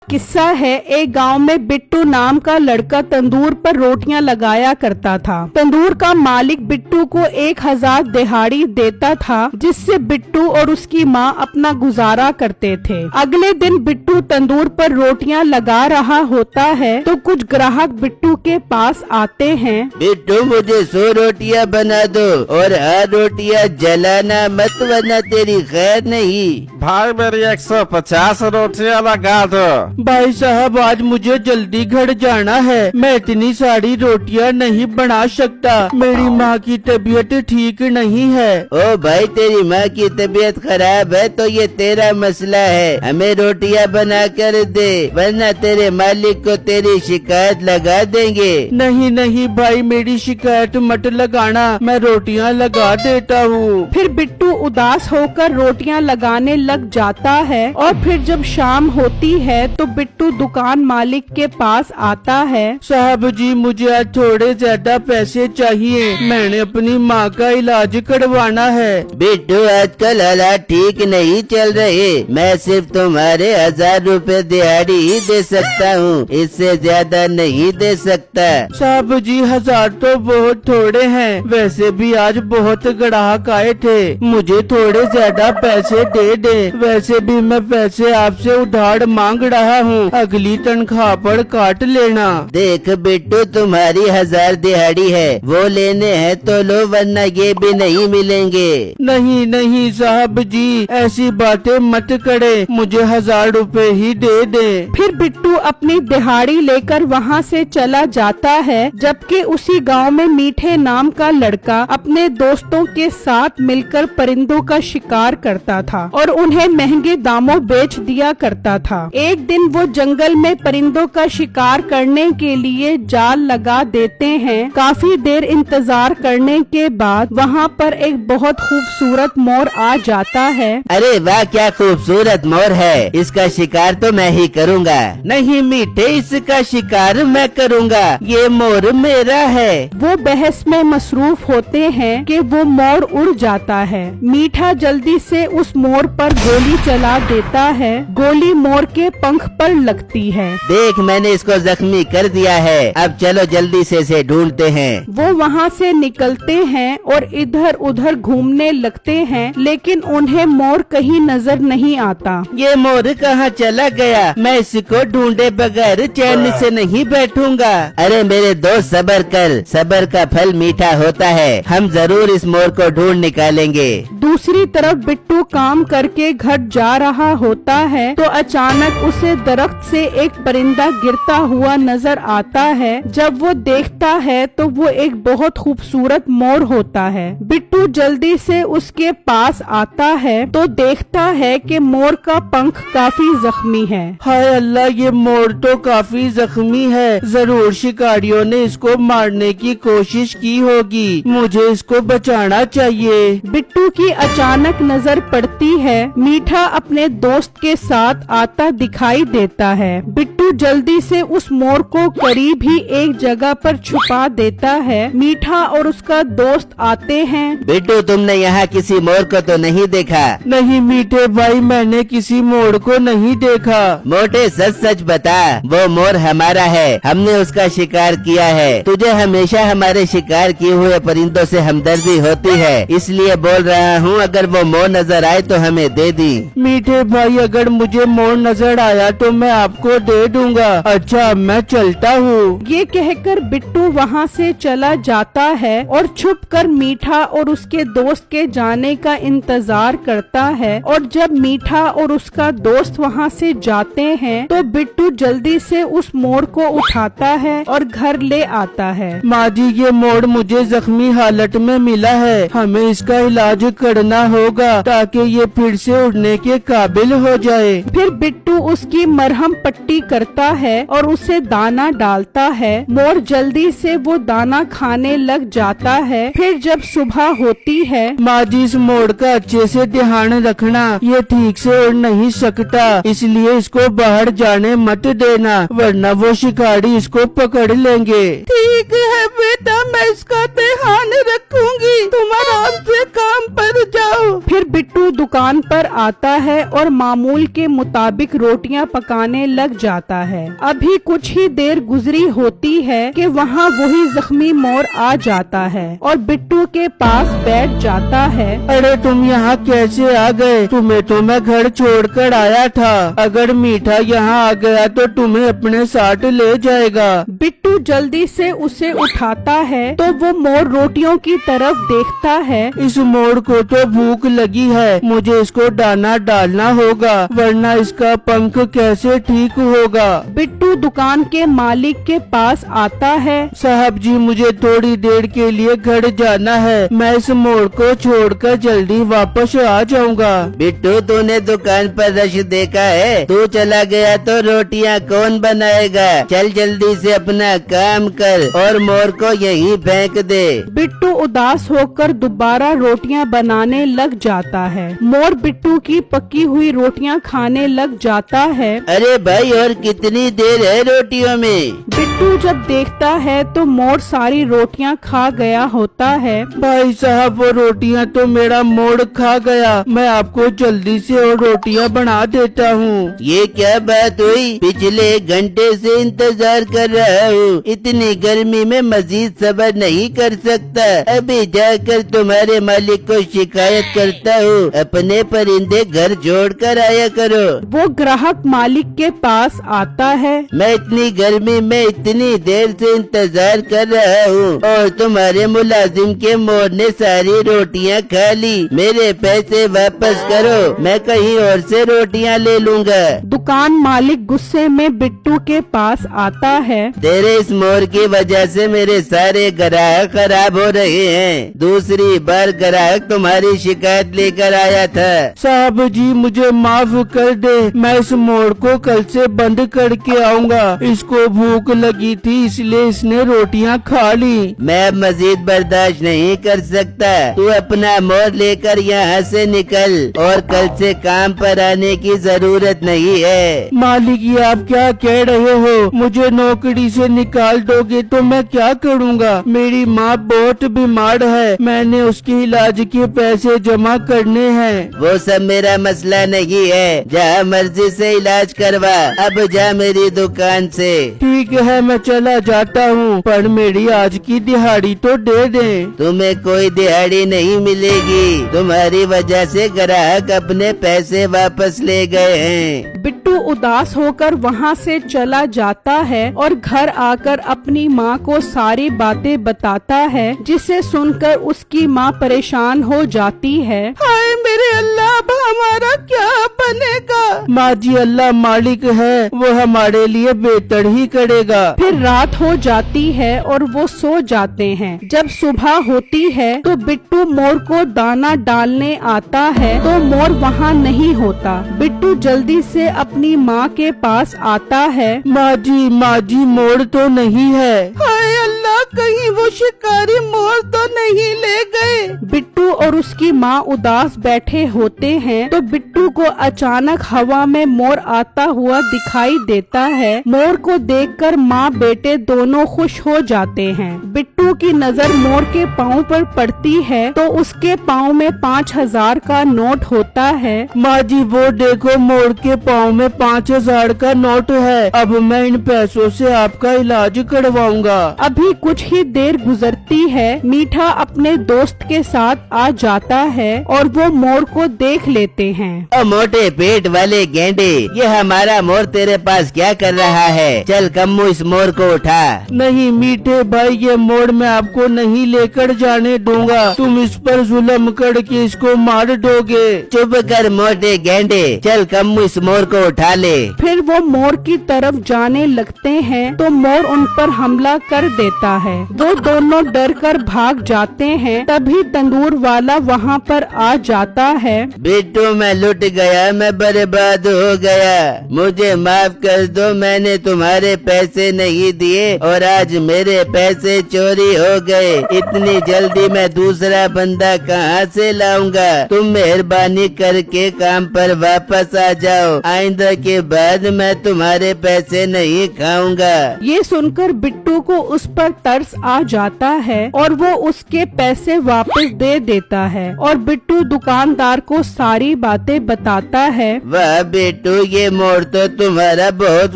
किस्सा है, एक गांव में बिट्टू नाम का लड़का तंदूर पर रोटियां लगाया करता था। तंदूर का मालिक बिट्टू को 1000 दिहाड़ी देता था, जिससे बिट्टू और उसकी माँ अपना गुजारा करते थे। अगले दिन बिट्टू तंदूर पर रोटियां लगा रहा होता है तो कुछ ग्राहक बिट्टू के पास आते हैं। बिट्टू मुझे 100 रोटियां बना दो और हर रोटियां जलाना मत वरना तेरी खैर नहीं। भाई मेरी 150 रोटियां लगा दो। भाई साहब आज मुझे जल्दी घर जाना है, मैं इतनी सारी रोटियां नहीं बना सकता, मेरी माँ की तबीयत ठीक नहीं है। ओ भाई तेरी माँ की तबीयत खराब है तो ये तेरा मसला है, हमें रोटियां बना कर दे वरना तेरे मालिक को तेरी शिकायत लगा देंगे। नहीं नहीं भाई मेरी शिकायत मत लगाना, मैं रोटियां लगा देता हूँ। फिर बिट्टू उदास होकर रोटियां लगाने लग जाता है और फिर जब शाम होती है तो बिट्टू दुकान मालिक के पास आता है। साहब जी मुझे आज थोड़े ज्यादा पैसे चाहिए, मैंने अपनी माँ का इलाज करवाना है। बिट्टू आजकल हालात ठीक नहीं चल रहे, मैं सिर्फ तुम्हारे 1000 रुपए दिहाड़ी ही दे सकता हूँ, इससे ज्यादा नहीं दे सकता। साहब जी 1000 तो बहुत थोड़े हैं, वैसे भी आज बहुत ग्राहक आए थे, मुझे थोड़े ज्यादा पैसे दे दे। वैसे भी मैं पैसे आपसे उधार मांग रहा हूँ, अगली तनख्वाह पर काट लेना। देख बिट्टू तुम्हारी 1000 दिहाड़ी है, वो लेने हैं तो लो वरना ये भी नहीं मिलेंगे। नहीं नहीं साहब जी ऐसी बातें मत करे, मुझे 1000 रुपए ही दे दे। फिर बिट्टू अपनी दिहाड़ी लेकर वहाँ से चला जाता है, जबकि उसी गांव में मीठे नाम का लड़का अपने दोस्तों के साथ मिलकर परिंदों का शिकार करता था और उन्हें महंगे दामों बेच दिया करता था। एक दिन वो जंगल में परिंदों का शिकार करने के लिए जाल लगा देते हैं। काफी देर इंतजार करने के बाद वहाँ पर एक बहुत खूबसूरत मोर आ जाता है। अरे वाह क्या खूबसूरत मोर है, इसका शिकार तो मैं ही करूँगा। नहीं मीठे इसका शिकार मैं करूँगा, ये मोर मेरा है। वो बहस में मसरूफ होते हैं कि वो मोर उड़ जाता है। मीठा जल्दी से उस मोर पर गोली चला देता है, गोली मोर के पंख पर लगती है। देख मैंने इसको जख्मी कर दिया है, अब चलो जल्दी से इसे ढूंढते हैं। वो वहाँ से निकलते हैं और इधर उधर घूमने लगते हैं, लेकिन उन्हें मोर कहीं नजर नहीं आता। ये मोर कहाँ चला गया, मैं इसको ढूंढे बगैर चैन से नहीं बैठूंगा। अरे मेरे दोस्त सब्र कर, सब्र का फल मीठा होता है, हम जरूर इस मोर को ढूंढ निकालेंगे। दूसरी तरफ बिट्टू काम करके घर जा रहा होता है तो अचानक उसे दरख्त से एक परिंदा गिरता हुआ नजर आता है। जब वो देखता है तो वो एक बहुत खूबसूरत मोर होता है। बिट्टू जल्दी से उसके पास आता है तो देखता है कि मोर का पंख काफी जख्मी है। हाय अल्लाह ये मोर तो काफी जख्मी है, जरूर शिकारियों ने इसको मारने की कोशिश की होगी, मुझे इसको बचाना चाहिए। बिट्टू की अचानक नजर पड़ती है, मीठा अपने दोस्त के साथ आता दिखाई देता है। बिट्टू जल्दी से उस मोर को करीब ही एक जगह पर छुपा देता है। मीठा और उसका दोस्त आते हैं। बिट्टू तुमने यहाँ किसी मोर को तो नहीं देखा? नहीं मीठे भाई मैंने किसी मोर को नहीं देखा। मोटे सच सच बता, वो मोर हमारा है, हमने उसका शिकार किया है। तुझे हमेशा हमारे शिकार किए हुए परिंदों से हमदर्दी होती है, इसलिए बोल रहा हूँ अगर वो मोर नजर आए तो हमें दे दी। मीठे भाई अगर मुझे मोर नजर आया तो मैं आपको दे दूंगा। अच्छा मैं चलता हूँ। ये कहकर बिट्टू वहाँ से चला जाता है और छुपकर मीठा और उसके दोस्त के जाने का इंतजार करता है। और जब मीठा और उसका दोस्त वहाँ से जाते हैं तो बिट्टू जल्दी से उस मोर को उठाता है और घर ले आता है। माँ जी ये मोर मुझे जख्मी हालत में मिला है, हमें इसका इलाज करना होगा ताकि ये फिर से उड़ने के काबिल हो जाए। फिर बिट्टू उसकी मरहम पट्टी करता है और उसे दाना डालता है। मोर जल्दी से वो दाना खाने लग जाता है। फिर जब सुबह होती है, माँ जी इस मोर का अच्छे से ध्यान रखना, ये ठीक से उड़ नहीं सकता, इसलिए इसको बाहर जाने मत देना वरना वो शिकारी इसको पकड़ लेंगे। ठीक है बेटा मैं इसका ध्यान रखूंगी, तुम आराम से काम पर जाओ। फिर बिट्टू दुकान पर आता है और मामूल के मुताबिक रोटियां पकाने लग जाता है। अभी कुछ ही देर गुजरी होती है कि वहाँ वही जख्मी मोर आ जाता है और बिट्टू के पास बैठ जाता है। अरे तुम यहाँ कैसे आ गए? तुम्हें तो मैं घर छोड़कर आया था। अगर मीठा यहाँ आ गया तो तुम्हें अपने साथ ले जाएगा। बिट्टू जल्दी से उसे उठाता है तो वो मोर रोटियों की तरफ देखता है। इस मोर को तो भूख लगी है, मुझे इसको दाना डालना होगा, वरना इसका पंख कैसे ठीक होगा। बिट्टू दुकान के मालिक के पास आता है। साहब जी, मुझे थोड़ी देर के लिए घर जाना है, मैं इस मोर को छोड़कर जल्दी वापस आ जाऊंगा। बिट्टू, तूने दुकान पर रश देखा है? तू चला गया तो रोटियां कौन बनाएगा? चल जल्दी से अपना काम कर और मोर को यहीं फेंक दे। बिट्टू उदास होकर दोबारा रोटियां बनाने लग जाता है। मोर बिट्टू की पकी हुई रोटियां खाने लग जाता है। अरे भाई, और कितनी देर है रोटियों में? बिट्टू जब देखता है तो मोर सारी रोटियां खा गया होता है। भाई साहब, वो रोटियां तो मेरा मोर खा गया, मैं आपको जल्दी से और रोटियां बना देता हूँ। ये क्या बात हुई? पिछले घंटे से इंतजार कर रहा हूँ, इतनी गर्मी में मजीद सब्र नहीं कर सकता। अभी जाकर तुम्हारे मालिक को शिकायत करता हूँ, अपने परिंदे घर छोड़ कर आया करो। वो ग्राहक मालिक के पास आता है। मैं इतनी गर्मी में इतनी देर से इंतजार कर रहा हूँ और तुम्हारे मुलाजिम के मोर ने सारी रोटियाँ खा ली। मेरे पैसे वापस करो, मैं कहीं और से रोटियाँ ले लूँगा। दुकान मालिक गुस्से में बिट्टू के पास आता है। तेरे इस मोर की वजह से मेरे सारे ग्राहक खराब हो रहे हैं। दूसरी बार ग्राहक तुम्हारी शिकायत लेकर आया था। साहब जी, मुझे माफ कर दे, मैं इस मोर को कल से बंद करके आऊँगा। इसको भूख लगी थी इसलिए इसने रोटियां खा ली। मैं अब मजीद बर्दाश्त नहीं कर सकता। तू अपना मोर लेकर यहाँ से निकल और कल से काम पर आने की जरूरत नहीं है। मालिक, ये आप क्या कह रहे हो? मुझे नौकरी से निकाल दोगे तो मैं क्या करूँगा? मेरी माँ बहुत बीमार है, मैंने उसके इलाज के पैसे जमा करने हैं। वो सब मेरा मसला नहीं है, जहाँ मर्जी से इलाज करवा। अब जा मेरी दुकान से। ठीक है, मैं चला जाता हूँ, पर मेरी आज की दिहाड़ी तो दे दें। तुम्हें कोई दिहाड़ी नहीं मिलेगी, तुम्हारी वजह से ग्राहक अपने पैसे वापस ले गए हैं। बिट्टू उदास होकर वहाँ से चला जाता है और घर आकर अपनी माँ को सारी बातें बताता है, जिसे सुनकर उसकी माँ परेशान हो जाती है। हाय मेरे अल्लाह, अब हमारा क्या बनेगा? माँ जी, अल्लाह मालिक है, वो हमारे लिए बेहतर ही करेगा। फिर रात हो जाती है और वो सो जाते हैं। जब सुबह होती है तो बिट्टू मोर को दाना डालने आता है तो मोर वहाँ नहीं होता। बिट्टू जल्दी से अपनी माँ के पास आता है। माँ जी, मोर तो नहीं है। हाय अल्लाह, कहीं वो शिकारी मोर तो नहीं ले गए। बिट्टू और उसकी माँ उदास बैठे होते हैं तो बिट्टू को अचानक हवा में मोर आता हुआ दिखाई देता है। मोर को देखकर माँ बेटे दोनों खुश हो जाते हैं। बिट्टू की नजर मोर के पाँव पर पड़ती है तो उसके पाँव में 5000 का नोट होता है। माँ जी, वो देखो, मोर के पाँव में 5000 का नोट है। अब मैं इन पैसों से आपका इलाज करवाऊंगा। अभी कुछ ही देर गुजरती है। मीठा अपने दोस्त के साथ आ जाता है और वो मोर को देख लेते हैं। ओ मोटे पेट वाले गेंडे, ये हमारा मोर तेरे पास क्या कर रहा है? चल कम्मू, इस मोर को उठा। नहीं मीठे भाई, ये मोर मैं आपको नहीं लेकर जाने दूंगा। तुम इस पर जुल्म करके इसको मार दोगे। चुप कर मोटे गेंडे, चल कम्मू, इस मोर को उठा ले। फिर वो मोर की तरफ जाने लगते हैं तो मोर उन पर हमला कर देता है। वो दोनों डर कर भाग जाते हैं। तभी तंदूर वाला वहाँ पर आ जाता है। बिट्टू, मैं लुट गया, मैं बर्बाद हो गया, मुझे माफ कर दो। मैंने तुम्हारे पैसे नहीं दिए और आज मेरे पैसे चोरी हो गए। इतनी जल्दी मैं दूसरा बंदा कहाँ से लाऊंगा? तुम मेहरबानी करके काम पर वापस आ जाओ। आइंदा के बाद मैं तुम्हारे पैसे नहीं खाऊंगा। ये सुनकर बिट्टू को उस पर तरस पर्स आ जाता है और वो उसके पैसे वापस दे देता है और बिट्टू दुकानदार को सारी बातें बताता है। वाह बेटू, ये मोर तो तुम्हारा बहुत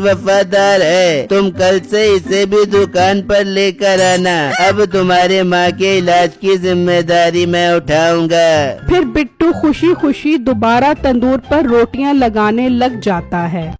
वफादार है। तुम कल से इसे भी दुकान पर लेकर आना। अब तुम्हारे माँ के इलाज की जिम्मेदारी मैं उठाऊंगा। फिर बिट्टू खुशी खुशी दोबारा तंदूर पर रोटियां लगाने लग जाता है।